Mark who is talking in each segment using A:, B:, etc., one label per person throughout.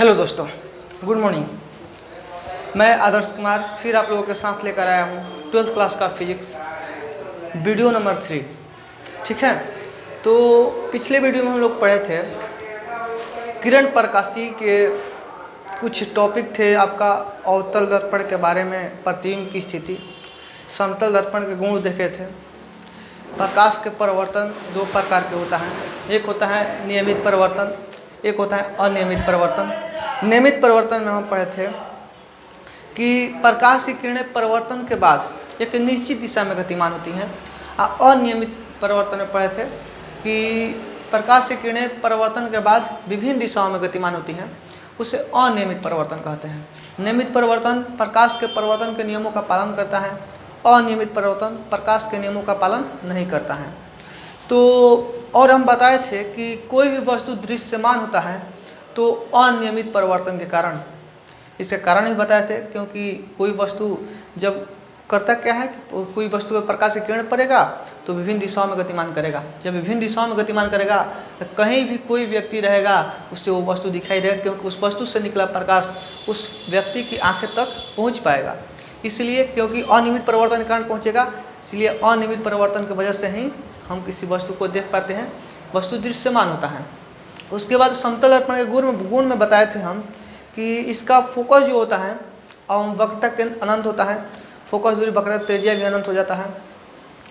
A: Hello दोस्तों, good morning. मैं आदर्श कुमार फिर आप लोगों के साथ लेकर आया हूँ 12th क्लास का फिजिक्स वीडियो नंबर 3। ठीक है, तो पिछले वीडियो में हम लोग पढ़े थे किरण प्रकाशी के कुछ टॉपिक थे। आपका अवतल दर्पण के बारे में, प्रतिबिंब की स्थिति, समतल दर्पण के गुण देखे थे। प्रकाश के परिवर्तन दो प्रकार के होता है, एक होता है नियमित परिवर्तन, एक होता है अनियमित परिवर्तन। नियमित परिवर्तन में हम पढ़े थे कि प्रकाश की किरणें परिवर्तन के बाद एक निश्चित दिशा में गतिमान होती हैं। अनियमित परिवर्तन में पढ़े थे कि प्रकाश की किरणें परिवर्तन के बाद विभिन्न दिशाओं में गतिमान होती हैं, उसे अनियमित परिवर्तन कहते हैं। नियमित परिवर्तन प्रकाश के परिवर्तन के नियमों का पालन करता है, अनियमित परिवर्तन प्रकाश के नियमों का पालन नहीं करता है। तो और हम बताए थे कि कोई भी वस्तु दृश्यमान होता है तो अनियमित परिवर्तन के कारण, इसके कारण ही बताए थे, क्योंकि कोई वस्तु जब करता क्या है कि कोई वस्तु पर प्रकाश की किरण पड़ेगा तो विभिन्न दिशाओं में गतिमान करेगा। जब विभिन्न दिशाओं में गतिमान करेगा तो कहीं भी कोई व्यक्ति रहेगा उससे वो वस्तु दिखाई देगा, क्योंकि उस वस्तु से निकला प्रकाश उस व्यक्ति की आंखें तक पहुंच पाएगा। इसलिए क्योंकि अनियमित परिवर्तन के कारण पहुंचेगा, इसलिए अनियमित परिवर्तन की वजह से ही हम किसी वस्तु को देख पाते हैं, वस्तु दृश्यमान होता है। उसके बाद समतल दर्पण के गुण में बताए थे हम कि इसका फोकस जो होता है वक्रता केंद्र अनंत होता है, फोकस दूरी वक्रता त्रिज्या भी अनंत हो जाता है।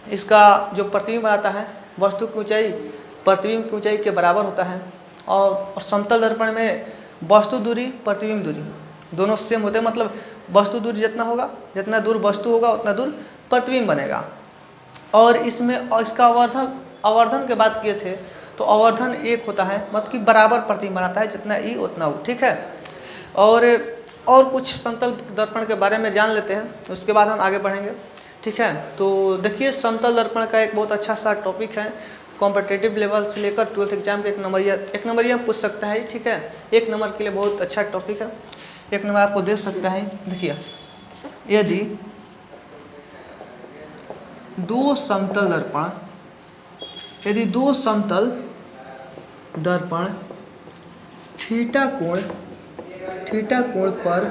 A: इसका जो प्रतिबिंब बनाता है वस्तु की ऊंचाई प्रतिबिंब की ऊंचाई के बराबर होता है। और समतल दर्पण में वस्तु दूरी प्रतिबिंब दूरी दोनों सेम होते हैं, मतलब वस्तु दूरी जितना होगा, जितना दूर वस्तु होगा उतना दूर प्रतिबिंब बनेगा। और इसमें इसका आवर्धन के बात किए थे तो आवर्धन एक होता है, मतलब कि बराबर प्रतिबिंब बनाता है, जितना ई उतना वो। ठीक है, और कुछ समतल दर्पण के बारे में जान लेते हैं, उसके बाद हम आगे बढ़ेंगे। ठीक है, तो देखिए समतल दर्पण का एक बहुत अच्छा सा टॉपिक है, कॉम्पिटिटिव लेवल से लेकर 12th एग्जाम के एक नंबरिया पूछ सकता है। ठीक है, एक नंबर के लिए बहुत अच्छा टॉपिक है, एक नंबर आपको दे सकता है। देखिए, यदि दो समतल दर्पण थीटा कोण पर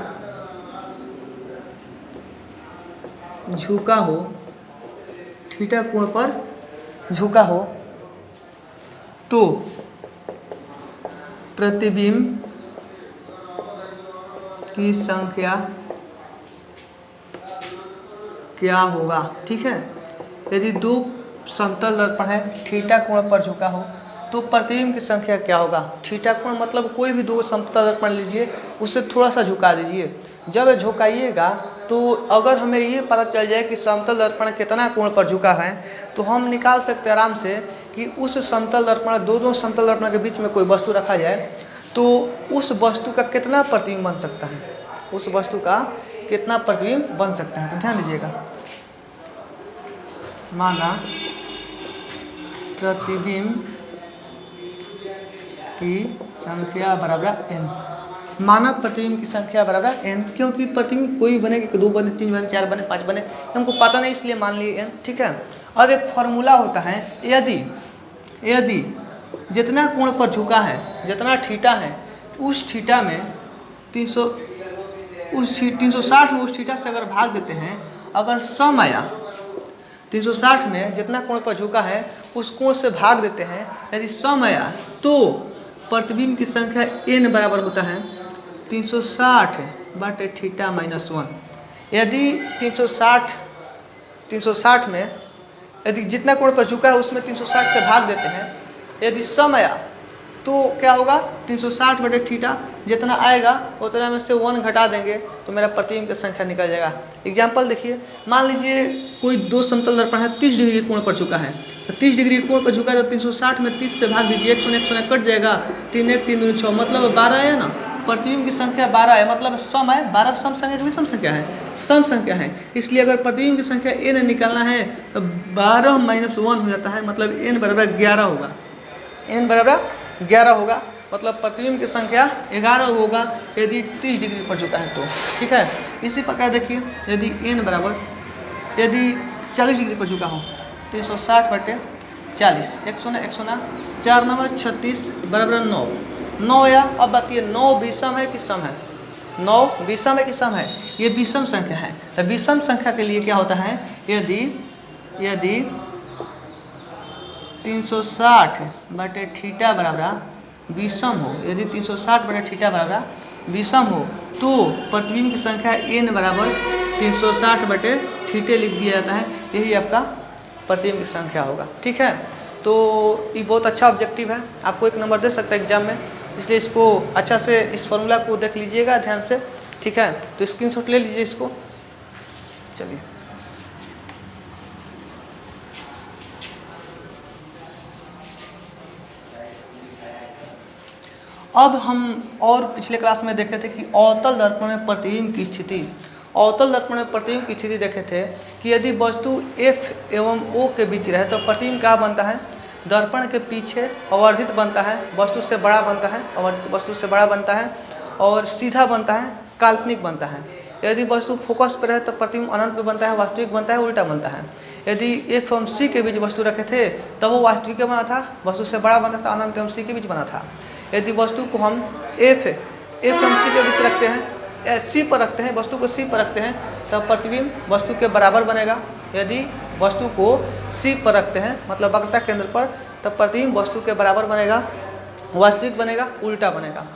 A: झुका हो, थीटा कोण पर झुका हो तो प्रतिबिंब की संख्या क्या होगा। ठीक है, यदि दो समतल दर्पण है, थीटा कोण पर झुका हो तो प्रतिबिंब की संख्या क्या होगा। थीटा कोण मतलब कोई भी दो समतल दर्पण लीजिए, उसे थोड़ा सा झुका दीजिए। जब झुकाइएगा तो अगर हमें ये पता चल जाए कि समतल दर्पण कितना कोण पर झुका है तो हम निकाल सकते हैं आराम से कि उस समतल दर्पण दोनों समतल दर्पण के बीच में कोई वस्तु रखा जाए तो उस वस्तु का कितना प्रतिबिंब बन सकता है, उस वस्तु का कितना प्रतिबिंब बन सकता है। तो ध्यान दीजिएगा, माना प्रतिबिंब की संख्या बराबर n, माना प्रतिबिंब की संख्या बराबर n, क्योंकि प्रतिबिंब कोई बने कि 2 बने, 3 बने, 4 बने, 5 बने, हमको पता नहीं, इसलिए मान लिए n। ठीक है, अब एक फॉर्मूला होता है, यदि जितना कोण पर झुका है, जितना थीटा है, उस थीटा में 360 में उस थीटा से अगर भाग देते हैं, अगर सम आया 360 में जितना कोण पर झुका है उस कोण से भाग देते हैं, यदि सम आया तो प्रतिबिंब की संख्या n बराबर होता है 360 बटे थीटा माइनस 1। यदि 360 में यदि जितना कोण पर झुका है उसमें 360 से भाग देते हैं, यदि सम आया तो क्या होगा 360 बटे थीटा, जितना आएगा उतना में से 1 घटा देंगे तो मेरा प्रतिबिंब की संख्या निकल जाएगा। एग्जाम्पल देखिए, मान लीजिए कोई दो समतल दर्पण है, 30 डिग्री कोण पर झुका है, तो 30 डिग्री कोण पर झुका है तो 360 में 30 से भाग दीजिए, 100 कट जाएगा, 3 1 3 6, मतलब 12 है ना, प्रतिबिंब की संख्या 12 है, मतलब सम है 12। सम संख्या विषम संख्या है, सम संख्या है, इसलिए अगर प्रतिबिंब की संख्या n निकालना है तो 12 माइनस 1 हो जाता है, मतलब n बराबर 11 होगा, n बराबर 11 होगा, मतलब प्रतिबिंब की संख्या 11 होगा यदि 30 डिग्री पर झुका है तो। ठीक है, इसी प्रकार देखिए, यदि n बराबर यदि 40 डिग्री पर झुका हो 360 बटे 40, 100 4 9 36 बराबर 9, 9 या अब बताइए 9 विषम है कि सम है? 9 विषम है कि सम है? ये विषम संख्या है। तो विषम संख्या के लिए क्या होता है, यदि 360 बटे थीटा बराबर विषम हो, यदि 360 बटे थीटा बराबर विषम हो तो प्रतिबिंब की संख्या n बराबर 360 बटे थीटे लिख दिया जाता है। यही आपका प्रतिबिंब की संख्या होगा। ठीक है, तो ये बहुत अच्छा ऑब्जेक्टिव है, आपको 1 नंबर दे सकता है एग्जाम में, इसलिए इसको अच्छा से इस फॉर्मूला को देख लीजिएगा ध्यान से। ठीक है, तो स्क्रीनशॉट ले लीजिए इसको। चलिए अब हम और पिछले क्लास में देखे थे कि अवतल दर्पण में प्रतिबिंब की स्थिति, अवतल दर्पण में प्रतिबिंब की स्थिति देखे थे कि यदि वस्तु F एवं O के बीच रहे तो प्रतिबिंब क्या बनता है, दर्पण के पीछे अवर्धित बनता है, वस्तु से बड़ा बनता है, अवर्धित वस्तु से बड़ा बनता है और सीधा बनता है, काल्पनिक बनता है। यदि वस्तु फोकस पर है तो प्रतिबिंब अनंत पे बनता है, वास्तविक बनता है, उल्टा बनता है। यदि F एवं C के बीच वस्तु रखे थे तब वो वास्तविक बना था, वस्तु से बड़ा बनता था, अनंत एवं C के बीच बना था। यदि वस्तु को हम F एवं C के बीच रखते हैं, C पर रखते हैं, वस्तु को C पर रखते हैं तब प्रतिबिंब वस्तु के बराबर बनेगा। यदि वस्तु को C पर रखते हैं मतलब वक्रता केंद्र पर, तब प्रतिबिंब वस्तु के बराबर बनेगा, वास्तविक बनेगा, उल्टा बनेगा।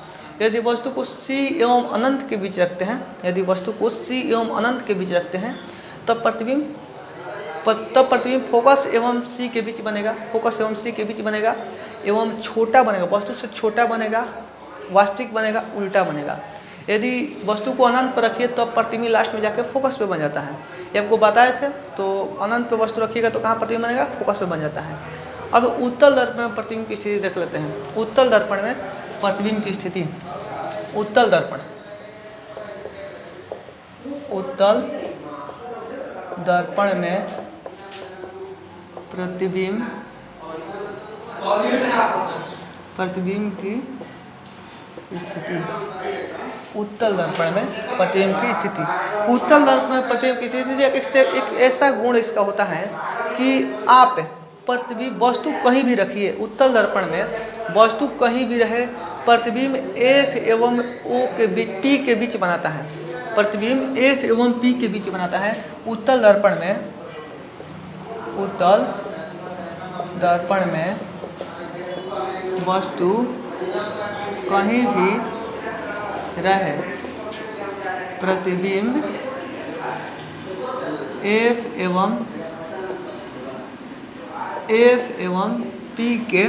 A: यदि वस्तु को C एवं अनंत के बीच रखते हैं, यदि वस्तु को C एवं अनंत के बीच रखते हैं तब प्रतिबिंब फोकस एवं C के बीच बनेगा, फोकस एवं C के बीच बनेगा एवं छोटा बनेगा, वस्तु से छोटा बनेगा, वास्तविक बनेगा, उल्टा बनेगा। यदि वस्तु को अनंत पर रखिए तो प्रतिबिंब लास्ट में जाकर फोकस पे बन जाता है। ये आपको बताए थे, तो अनंत पे वस्तु रखिएगा तो कहाँ प्रतिबिंब बनेगा, फोकस पे बन जाता है। अब उत्तल दर्पण में प्रतिबिंब की स्थिति देख लेते हैं। उत्तल दर्पण में प्रतिबिंब की स्थिति, उत्तल दर्पण, उत्तल दर्पण में प्रतिबिंब की स्थिति, उत्तल दर्पण में प्रतिबिंब की स्थिति, उत्तल दर्पण में प्रतिबिंब की स्थिति एक ऐसा गुण इसका होता है कि आप प्रतिबिंब वस्तु कहीं भी रखिए, उत्तल दर्पण में वस्तु कहीं भी रहे, प्रतिबिंब F एवं O के बीच, P के बीच बनाता है, प्रतिबिंब F एवं P के बीच बनाता है। उत्तल दर्पण में, उत्तल दर्पण में वस्तु कहीं भी रहे, प्रतिबिंब F एवं P के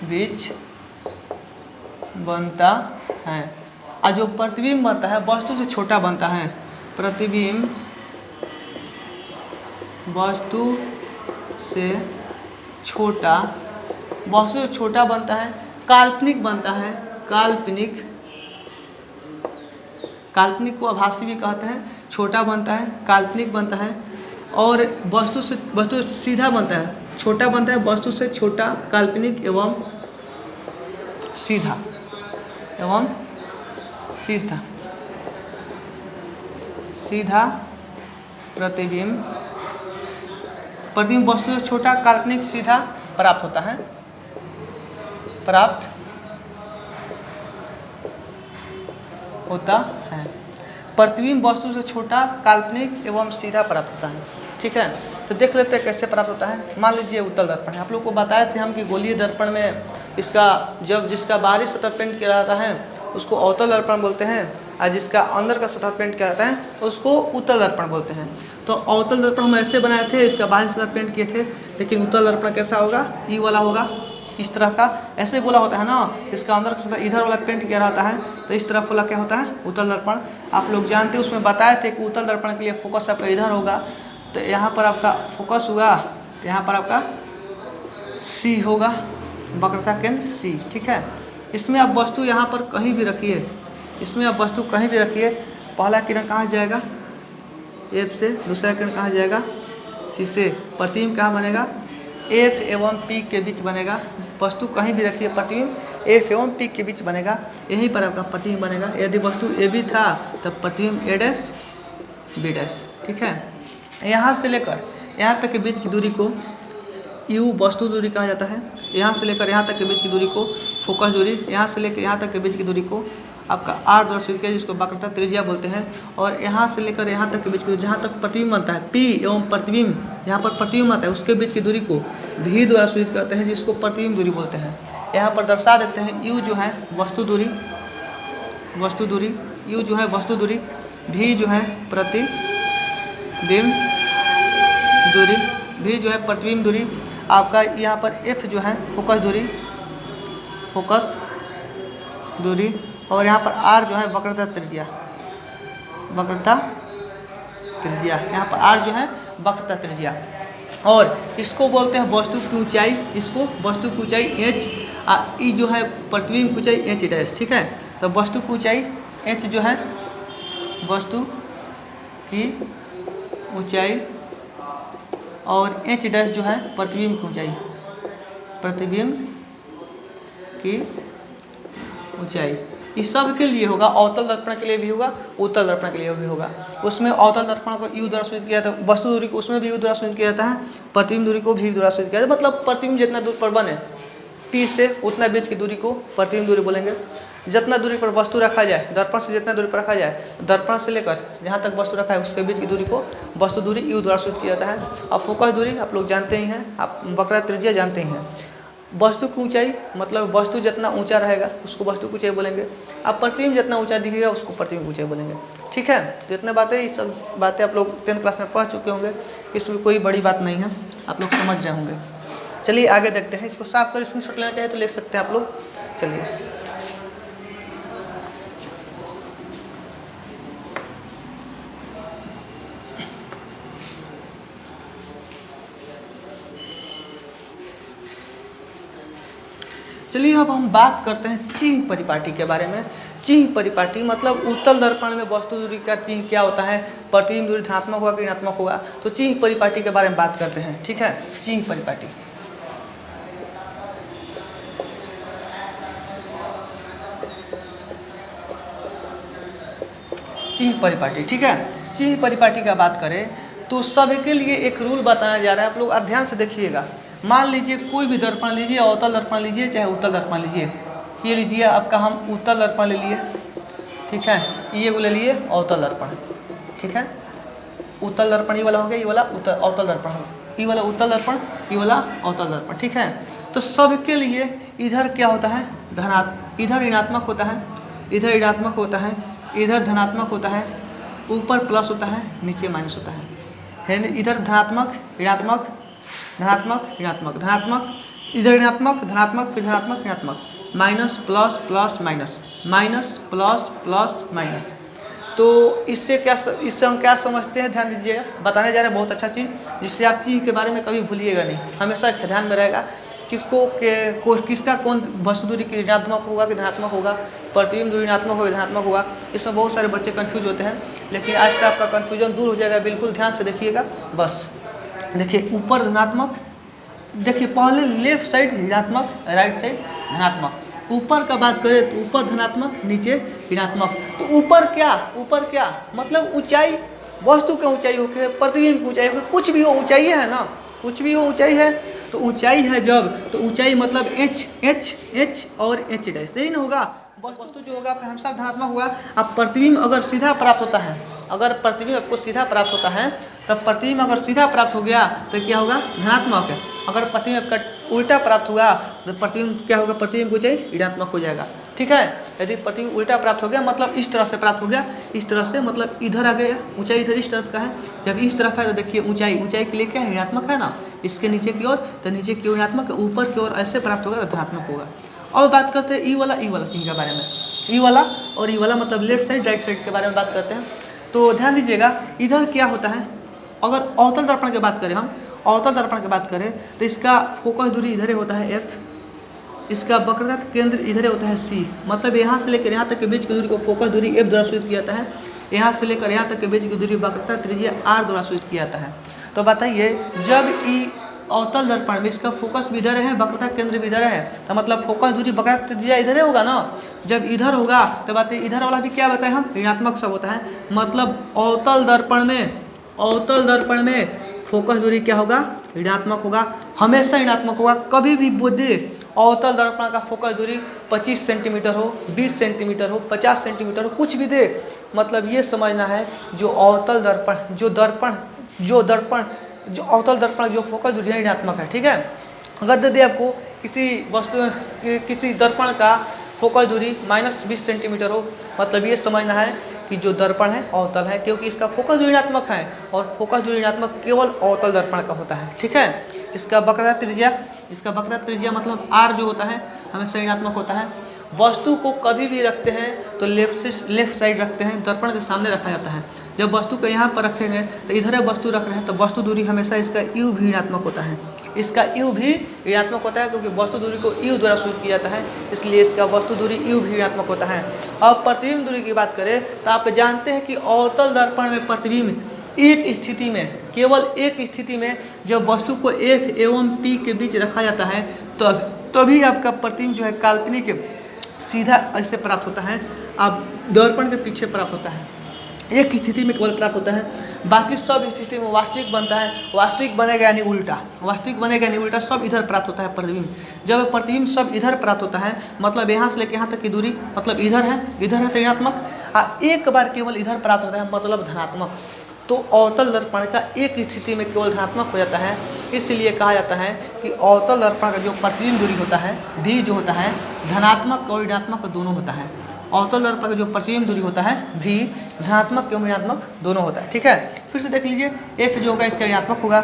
A: बीच बनता है। और जो प्रतिबिंब बनता है वस्तु से छोटा बनता है, प्रतिबिंब वस्तु से छोटा, वस्तु से छोटा बनता है, काल्पनिक बनता है, काल्पनिक को आभासी भी कहते हैं, छोटा बनता है, काल्पनिक बनता है और वस्तु सीधा बनता है, छोटा बनता है, वस्तु से छोटा, काल्पनिक एवं सीधा, सीधा प्रतिबिंब वस्तु से छोटा, काल्पनिक, सीधा प्राप्त होता है, प्रतिबिंब वस्तु से छोटा, काल्पनिक एवं सीधा प्राप्त होता है। ठीक है, तो देख लेते हैं कैसे प्राप्त होता है। मान लीजिए उत्तल दर्पण है, आप लोग को बताए थे हम कि गोलीय दर्पण में इसका जिसका बाहरी सतह पेंट किया जाता है उसको अवतल दर्पण बोलते हैं, और जिसका अंदर का सतह पेंट किया जाता है उसको उत्तल दर्पण बोलते हैं। तो अवतल दर्पण हम ऐसे बनाए थे, इसका बाहरी सतह पेंट किए थे, लेकिन उत्तल दर्पण कैसा होगा, ई वाला होगा, इस तरह का, ऐसे गोला होता है ना, इसका अंदर का सतह इधर वाला पेंट किया रहता है, तो इस तरफ वाला क्या होता है, उत्तल दर्पण। आप लोग जानते हैं, उसमें बताए थे कि उत्तल दर्पण के लिए फोकस आपका इधर होगा, तो यहाँ पर आपका फोकस हुआ, तो यहाँ पर आपका C होगा, वक्रता केंद्र C। ठीक है, इसमें आप वस्तु यहाँ पर कहीं भी रखिए, इसमें आप वस्तु कहीं भी रखिए, पहला किरण कहाँ जाएगा, F से, दूसरा किरण कहाँ जाएगा, C से, प्रतिबिंब कहाँ बनेगा, F एवं P के बीच बनेगा। वस्तु कहीं भी रखिए, प्रतिबिंब F एवं P के बीच बनेगा, यहीं पर आपका प्रतिबिंब बनेगा। यदि वस्तु AB था तब प्रतिबिंब A' B'। ठीक है, यहाँ से लेकर यहाँ तक के बीच की दूरी को U वस्तु दूरी कहा जाता है, यहाँ से लेकर यहाँ तक के बीच की दूरी को फोकस दूरी, यहाँ से लेकर यहाँ तक के बीच की दूरी को आपका आर द्वारा सूचित किया, जिसको वक्रता त्रिज्या बोलते हैं। और यहाँ से लेकर यहाँ तक के बीच की, जहाँ तक प्रतिबिंब बनता है P एवं प्रतिबिंब, यहाँ पर प्रतिबिंब आता है उसके बीच की दूरी को V द्वारा सूचित करते हैं, जिसको प्रतिबिंब दूरी बोलते हैं। यहाँ पर दर्शा देते हैं U जो है वस्तु दूरी, U जो है वस्तु दूरी, V जो है प्रतिबिंब दूरी, V जो है प्रतिबिंब दूरी, आपका यहाँ पर F जो है फोकस दूरी, और यहाँ पर R जो है वक्रता त्रिज्या, यहाँ पर R जो है वक्रता त्रिज्या। और इसको बोलते हैं वस्तु की ऊंचाई, इसको वस्तु की ऊंचाई h, ई जो है प्रतिबिंब की ऊंचाई h डैश, ठीक है। तो वस्तु की ऊंचाई h जो है वस्तु की ऊंचाई, और h डैश जो है प्रतिबिंब की ऊंचाई, प्रतिबिंब की ऊंचाई। इस सब के लिए होगा, अवतल दर्पण के लिए भी होगा, उत्तल दर्पण के लिए भी होगा। उसमें अवतल दर्पण को U द्वारा सूचित किया जाता है, वस्तु दूरी को उसमें भी U द्वारा सूचित किया जाता है, प्रतिबिंब दूरी को भी U द्वारा सूचित किया जाता है। मतलब प्रतिबिंब जितना दूर पर बने P से उतना बीच की दूरी को प्रतिबिंब दूरी बोलेंगे। जितना दूरी पर वस्तु रखा जाए, दर्पण से जितना दूरी पर रखा जाए, दर्पण से लेकर जहाँ तक वस्तु रखा है उसके बीच की दूरी को वस्तु दूरी U द्वारा सूचित किया जाता है। और फोकस दूरी आप लोग जानते ही हैं, आप वक्रता त्रिज्या जानते ही हैं। वस्तु की ऊंचाई मतलब वस्तु जितना ऊंचा रहेगा उसको वस्तु की ऊंचाई बोलेंगे। अब प्रतिबिंब जितना ऊंचा दिखेगा उसको प्रतिबिंब ऊंचाई बोलेंगे, ठीक है। जितने बातें, ये सब बातें आप लोग 10th क्लास में पढ़ चुके होंगे, इसमें कोई बड़ी बात नहीं है, आप लोग समझ रहे होंगे। चलिए आगे देखते हैं। इसको साफ कर स्क्रीनशॉट लेना चाहे तो ले सकते हैं आप लोग। चलिए चलिए अब हम बात करते हैं चिह्न परिपाटी के बारे में। चिह्न परिपाटी मतलब उत्तल दर्पण में वस्तु दूरी का चिह्न क्या होता है, प्रतिबिंब दूरी धनात्मक होगा कि ऋणात्मक होगा। तो चिह्न परिपाटी के बारे में बात करते हैं, ठीक है। चिह्न परिपाटी, चिह्न परिपाटी, ठीक है। चिह्न परिपाटी का बात करें तो सबके लिए एक रूल बताया जा रहा है, आप लोग ध्यान से देखिएगा। मान लीजिए कोई भी दर्पण लीजिए, अवतल दर्पण लीजिए चाहे उत्तल दर्पण लीजिए। ये लीजिए आपका हम उत्तल दर्पण ले लिए, ठीक है। ये ले लिए अवतल दर्पण, ठीक है। उत्तल दर्पण ये वाला हो गया, ये वाला अवतल दर्पण हो, ये वाला उत्तल दर्पण, ये वाला अवतल दर्पण, ठीक है। तो सबके लिए इधर क्या होता है, इधर ऋणात्मक होता है, इधर ऋणात्मक होता है, इधर धनात्मक होता है, ऊपर प्लस होता है, नीचे माइनस होता है। इधर धनात्मक ऋणात्मक, धनात्मक ऋणात्मक, धनात्मक, इधर ऋणात्मक धनात्मक, फिर धनात्मक ऋणात्मक, minus plus plus minus, minus plus plus minus. तो इससे हम क्या समझते हैं, ध्यान दीजिएगा, बताने जा रहे हैं बहुत अच्छा चीज़, जिससे आप चीज़ के बारे में कभी भूलिएगा नहीं, हमेशा ध्यान में रहेगा। किसका कौन वस्तु दूरी की ऋणात्मक होगा कि धनात्मक होगा, प्रतिबिंब दूरी ऋणात्मक होगा धनात्मक होगा। इसमें बहुत सारे बच्चे कंफ्यूज होते हैं, लेकिन आज तक आपका कंफ्यूजन दूर हो जाएगा। बिल्कुल ध्यान से देखिएगा। बस देखिए, ऊपर धनात्मक, देखिए पहले लेफ्ट साइड ऋणात्मक, राइट साइड धनात्मक। ऊपर का बात करें तो ऊपर धनात्मक, नीचे ऋणात्मक। तो ऊपर क्या मतलब ऊंचाई, वस्तु की ऊंचाई हो के, प्रतिबिंब की ऊंचाई हो के, कुछ भी हो ऊंचाई है ना, कुछ भी हो ऊंचाई है। तो ऊंचाई है जब, तो ऊंचाई मतलब h और h डैश, यही ना होगा। वस्तु जो होगा आपका हमेशा धनात्मक होगा। अब प्रतिबिंब अगर सीधा प्राप्त होता है, अगर प्रतिबिंब आपको सीधा प्राप्त होता है, तब प्रतिबिंब अगर सीधा प्राप्त हो गया तो क्या होगा, धनात्मक है। अगर प्रतिबिंब का उल्टा प्राप्त हुआ तो प्रतिबिंब क्या होगा, प्रतिबिंब की ऊंचाई ऋणात्मक हो जाएगा, ठीक है। यदि प्रतिबिंब उल्टा प्राप्त हो गया मतलब इस तरह से प्राप्त हो गया, इस तरह से मतलब इधर आ गया, ऊंचाई इधर इस तरफ का है। जब इस तरफ है तो देखिए ऊंचाई के लिए क्या है, ऋणात्मक है ना, इसके नीचे की ओर, तो नीचे की ओर ऋणात्मक, ऊपर की ओर ऐसे प्राप्त होगा तो धनात्मक होगा। अब बात करते हैं ई वाला चिन्ह के बारे में। ई वाला और ई वाला मतलब लेफ्ट साइड राइट साइड के बारे में बात करते हैं। तो ध्यान दीजिएगा, इधर क्या होता है, अगर अवतल दर्पण की बात करें, हम अवतल दर्पण की बात करें तो इसका फोकस दूरी इधर होता है f, इसका वक्रता केंद्र इधर होता है C। मतलब यहाँ से लेकर यहाँ तक के बीच की दूरी को फोकस दूरी f द्वारा सूचित किया जाता है। यहाँ से लेकर यहाँ तक के बीच की दूरी वक्रता त्रिज्या r द्वारा सूचित किया जाता है। तो बताइए, जब ई अवतल दर्पण में इसका फोकस भी इधर है, वक्रता केंद्र भी इधर है, तो मतलब फोकस दूरी वक्रता त्रिज्या इधर होगा ना। जब इधर होगा तो बात इधर वाला भी क्या बताए हम, ऋणात्मक सब होता है। मतलब अवतल दर्पण में फोकस दूरी क्या होगा, ऋणात्मक होगा, हमेशा ऋणात्मक होगा। कभी भी बुद्धि अवतल दर्पण का फोकस दूरी 25 सेंटीमीटर हो, 20 सेंटीमीटर हो, 50 सेंटीमीटर हो, कुछ भी दे, मतलब ये समझना है जो अवतल दर्पण जो अवतल दर्पण जो फोकस दूरी है ऋणात्मक है। ठीक है, अगर दे दे आपको किसी दर्पण का फोकस दूरी -20 सेंटीमीटर हो, मतलब ये समझना है कि जो दर्पण है अवतल है, क्योंकि इसका फोकस दूरी ऋणात्मक है और फोकस दूरी ऋणात्मक केवल अवतल दर्पण का होता है। ठीक है, इसका वक्रता त्रिज्या मतलब r जो होता है हमेशा ऋणात्मक होता है। वस्तु को कभी भी रखते हैं तो लेफ्ट साइड रखते हैं, दर्पण के सामने रखा जाता है। जब वस्तु को यहाँ पर रखेंगे तो इधर वस्तु रख रहे हैं तो वस्तु दूरी हमेशा इसका u भी ऋणात्मक होता है, इसका u भी ऋणात्मक होता है, क्योंकि वस्तु दूरी को u द्वारा सूचित किया जाता है, इसलिए इसका वस्तु दूरी u भी ऋणात्मक होता है। अब प्रतिबिंब दूरी की बात करें तो आप जानते हैं कि अवतल दर्पण में प्रतिबिंब केवल एक स्थिति में जब वस्तु को F एवं P के बीच रखा जाता है तो तभी आपका प्रतिबिंब जो है काल्पनिक सीधा ऐसे प्राप्त होता है, अब दर्पण के पीछे प्राप्त होता है। एक स्थिति में केवल प्राप्त होता है, बाकी सब स्थिति में वास्तविक बनता है। वास्तविक बनेगा यानी उल्टा, सब इधर प्राप्त होता है प्रतिबिंब। जब प्रतिबिंब सब इधर प्राप्त होता है, मतलब यहाँ से लेकर यहाँ तक की दूरी, मतलब इधर है तो ऋणात्मक, एक बार केवल इधर प्राप्त होता है मतलब धनात्मक। तो अवतल दर्पण का एक स्थिति में केवल धनात्मक हो जाता है, इसलिए कहा जाता है कि अवतल दर्पण का जो प्रतिबिंब दूरी होता है भी जो होता है धनात्मक और ऋणात्मक दोनों होता है। अवतल दर्पण का जो प्रतिबिंब दूरी होता है भी धनात्मक एवं ऋणात्मक दोनों होता है। ठीक है, फिर से देख लीजिए, F जो होगा इसका ऋणात्मक होगा,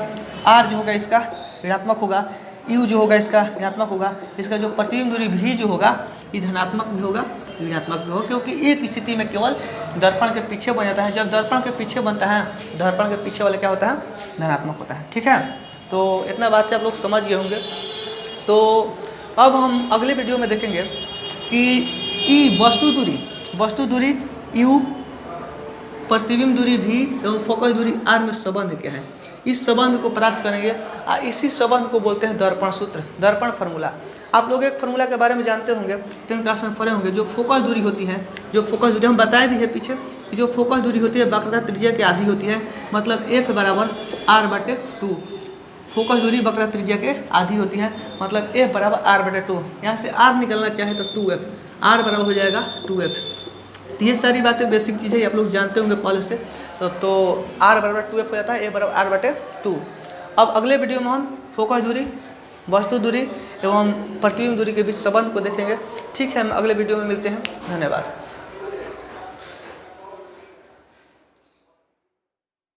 A: R जो होगा इसका ऋणात्मक होगा, U जो होगा इसका ऋणात्मक होगा, इसका जो प्रतिबिंब दूरी भी जो होगा ये धनात्मक भी होगा ऋणात्मक भी होगा, क्योंकि एक स्थिति में केवल दर्पण के पीछे बन जाता है। जब दर्पण के पीछे बनता है, दर्पण के पीछे वाला क्या होता है, धनात्मक होता है। ठीक है, तो इतना बात से आप लोग समझ गए होंगे। तो अब हम अगले वीडियो में देखेंगे कि वस्तु दूरी U, प्रतिबिंब दूरी V एवं फोकस दूरी R में संबंध क्या है। इस संबंध को प्राप्त करेंगे, इसी संबंध को बोलते हैं दर्पण सूत्र, दर्पण फार्मूला। आप लोग एक फार्मूला के बारे में जानते होंगे, 10th क्लास में पढ़े होंगे। जो फोकस दूरी होती है, हम बताए भी है पीछे, जो फोकस दूरी होती है वक्रता त्रिज्या के आधी होती है, मतलब F बराबर R/2। फोकस दूरी वक्रता त्रिज्या के आधी होती है, मतलब F बराबर R/2। यहाँ से R निकलना चाहे तो 2F, R बराबर हो जाएगा 2F। तो ये सारी बातें बेसिक चीज़ें आप लोग जानते होंगे पहले से। तो R बराबर 2F हो जाता है, A बराबर R/2। अब अगले वीडियो में हम फोकस दूरी, वस्तु दूरी एवं प्रतिबिंब दूरी के बीच संबंध को देखेंगे। ठीक है, हम अगले वीडियो में मिलते हैं। धन्यवाद।